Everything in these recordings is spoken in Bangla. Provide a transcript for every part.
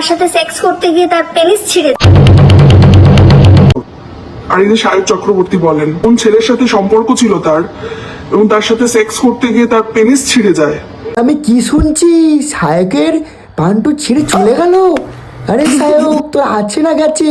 তার সাথে সেক্স করতে গিয়ে তার পেনিস ছিঁড়ে। আর এই যে সায়ক চক্রবর্তী বলেন কোন ছেলের সাথে সম্পর্ক ছিল তার এবং তার সাথে সেক্স করতে গিয়ে তার পেনিস ছিঁড়ে যায়। আমি কি শুনছি, সায়কের পান্টু ছিঁড়ে চলে গেল? আরে সায়ক তো আছে না গেছে?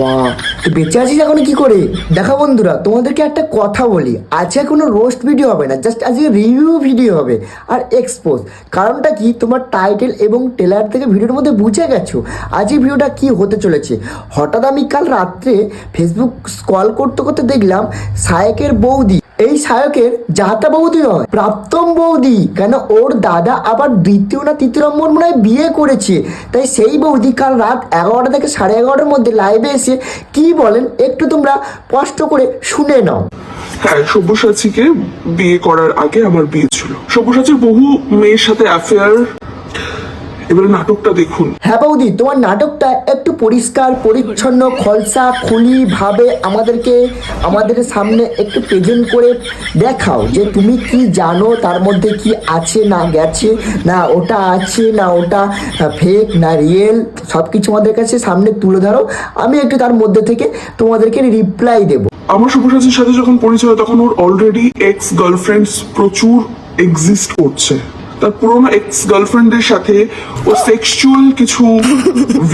বাবা তুই বেঁচে আছিস এখন কি করে? দেখো বন্ধুরা, তোমাদেরকে একটা কথা বলি, আজকে কোনো রোস্ট ভিডিও হবে না, জাস্ট আজকে রিভিউ ভিডিও হবে আর এক্সপোজ। কারণটা কি, তোমার টাইটেল এবং ট্রেলার থেকে ভিডিওর মধ্যে বুঝে গেছো আজকে ভিডিওটা কি হতে চলেছে। হঠাৎ আমি কাল রাত্রে ফেসবুক স্ক্রল করতে করতে দেখলাম সায়কের বৌদি, এই সায়কের জাতা বৌদি নয়, প্রাপ্তম বৌদি, কেন ওর দাদা আবার দ্বিতীয় না তৃতীয় নম্বর মনে হয় বিয়ে করেছে। তাই সেই বৌদি কাল রাত 11টা থেকে 11:30টার মধ্যে লাইভে এসে কি বলেন একটু তোমরা কষ্ট করে শুনে নাও। হ্যাঁ, সব্যসাচীকে বিয়ে করার আগে আমার বিয়ে ছিল। সব্যসাচীর বহু মেয়ের সাথে অ্যাফেয়ার। এবারে নাটকটা দেখুন। হ্যাঁ বৌদি, তোমার নাটকটা একটু পরিষ্কার পরিচ্ছন্ন খলসা খুলি ভাবে আমাদের সামনে একটু প্রেজেন্ট করে দেখাও যে তুমি কি জানো, তার মধ্যে কি আছে না গেছে, না ওটা আছে না ওটা ফেক না রিয়েল, সব কিছু আমাদের কাছে সামনে তুলে ধরো। আমি একটু তার মধ্যে থেকে তোমাদেরকে রিপ্লাই দেবো। আমার সব্যসাচীর সাথে যখন পরিচয় তখন ওর অলরেডি এক্স গার্লফ্রেন্ডস প্রচুর এক্সিস্ট করছে। তার পুরোনো এক্স গার্লফ্রেন্ডের সাথে ও সেক্সুয়াল কিছু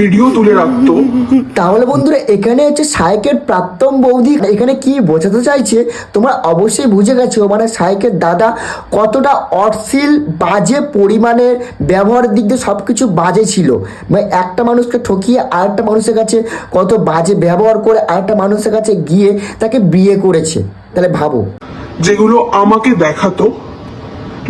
ভিডিও তুলে রাখতো। তাহলে বন্ধুরা, এখানে হচ্ছে সায়কের প্রাক্তন বৌদি এখানে কি বোঝাতে চাইছে তোমরা অবশ্যই বুঝে গেছো, মানে সায়কের দাদা কতটা অশ্লীল বাজে পরিমাণের ব্যবহারের দিক দিয়ে সব কিছু বাজে ছিল। মানে একটা মানুষকে ঠকিয়ে আরেকটা মানুষের কাছে কত বাজে ব্যবহার করে আরেকটা মানুষের কাছে গিয়ে তাকে বিয়ে করেছে। তাহলে ভাবো, যেগুলো আমাকে দেখাতো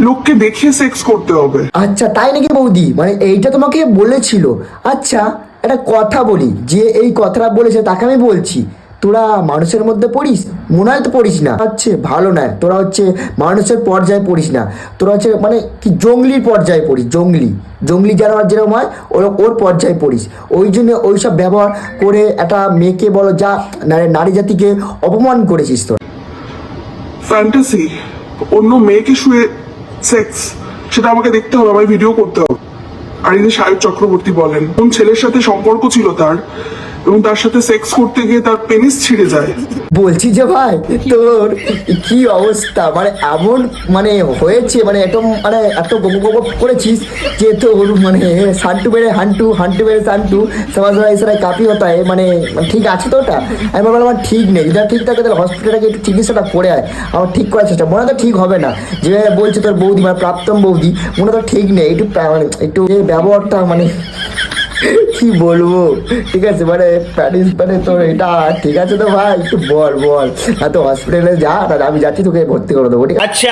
লোককে দেখিয়ে সেক্স করতে হবে। আচ্ছা তাই নাকি বৌদি, মানে এইটা তোমাকে বলেছিল? আচ্ছা একটা কথা বলি, যে এই কথাটা বলেছে তাকে আমি বলছি, তোরা মানুষের মধ্যে পড়িস? মনে হয় তো পড়িস না। হচ্ছে ভালো নয়, তোরা হচ্ছে মানুষের পর্যায়ে পড়িস না, তোরা হচ্ছে মানে কি জঙ্গলির পর্যায়ে পড়িস। জঙ্গলি জানোয়ার যেরকম হয় ওর পর্যায়ে পড়িস। ওই জন্য ওইসব ব্যবহার করে একটা মেয়েকে বলো যা নারী জাতিকে অপমান করেছিস তোর। ফ্যান্টাসি, অন্য মেয়েকে শুয়ে সেক্স, সেটা আমাকে দেখতে হবে, আমায় ভিডিও করতে হবে। আর এই যে সায়ক চক্রবর্তী বলেন কোন ছেলের সাথে সম্পর্ক ছিল তার এবং তার সাথে সেক্স করতে গিয়ে তার পেনিস ছিঁড়ে যায়। বলছি যে ভাই তোর কি অবস্থা, মানে এমন মানে হয়েছে, মানে এত গোপ করেছিস যে তোর মানে সান্টু বেড়ে হান্টু বেড়ে সান্টু সমাজ এছাড়া কাপি হতা মানে ঠিক আছে তো ওটা? আমি বললাম আমার ঠিক নেই, যেটা ঠিক থাকে তাহলে হসপিটালটাকে একটু চিকিৎসাটা করে আয়, আমার ঠিক করার চেষ্টা। মনে তো ঠিক হবে না, যে বলছে তোর বৌদি মানে প্রাপ্তম বৌদি, মনে তো ঠিক নেই, একটু ব্যবহারটা মানে কি বলবো। ঠিক আছে, মানে প্যারিস মানে তোর এটা ঠিক আছে তো ভাই, একটু বল না তো হসপিটালে যা, আমি যাচ্ছি তোকে ভর্তি করে দেবো, ঠিক আছে?